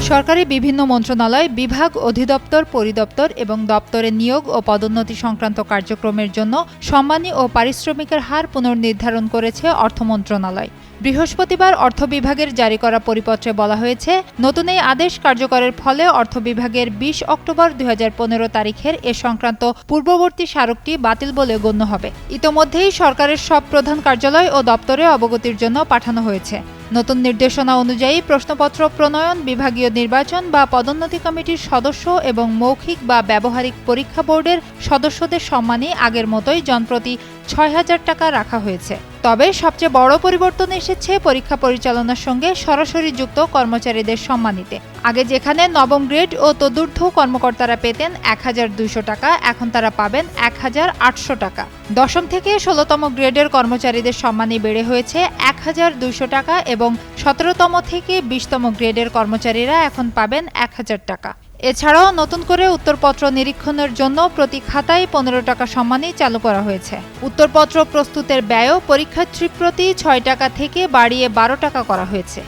সরকারি বিভিন্ন মন্ত্রণালয়, বিভাগ, অধিদপ্তর, পরিদপ্তর এবং দপ্তরে নিয়োগ ও পদোন্নতি সংক্রান্ত কার্যক্রমের জন্য সম্মানী ও পারিশ্রমিকের হার পুনর্নির্ধারণ করেছে অর্থ মন্ত্রণালয়। বৃহস্পতিবার অর্থ বিভাগের জারি করা পরিপত্রে বলা হয়েছে, নতুন এই আদেশ কার্যকরের ফলে অর্থ বিভাগের ২০ অক্টোবর ২০১৫ তারিখের এ সংক্রান্ত পূর্ববর্তী স্মারকটি বাতিল বলে গণ্য হবে। ইতোমধ্যেই সরকারের সব প্রধান কার্যালয় ও দপ্তরে অবগতির জন্য পাঠানো হয়েছে। নতুন নির্দেশনা অনুযায়ী প্রশ্নপত্র প্রণয়ন, বিভাগীয় নির্বাচন বা পদোন্নতি কমিটির সদস্য এবং মৌখিক বা ব্যবহারিক পরীক্ষা বোর্ডের সদস্যদের সম্মানী আগের মতোই জনপ্রতি ৬,০০০ টাকা রাখা হয়েছে। তবে সবচেয়ে বড় পরিবর্তন এসেছে পরীক্ষা পরিচালনার সঙ্গে সরাসরি যুক্ত কর্মচারীদের সম্মানীতে। আগে যেখানে নবম গ্রেড ও তদূর্ধ্ব কর্মকর্তারা পেতেন ১,২০০ টাকা, এখন তারা পাবেন ১,৮০০ টাকা। দশম থেকে ১৬তম গ্রেডের কর্মচারীদের সম্মানী বেড়ে হয়েছে ১,২০০ টাকা এবং ১৭তম থেকে ২০তম গ্রেডের কর্মচারীরা এখন পাবেন ১,০০০ টাকা। এছাড়াও নতুন করে উত্তরপত্র নিরীক্ষণের জন্য প্রতি খাতায় ১৫ টাকা সম্মানী চালু করা হয়েছে। উত্তরপত্র প্রস্তুতের ব্যয়ও পরীক্ষার্থী প্রতি ৬ টাকা থেকে বাড়িয়ে ১২ টাকা করা হয়েছে।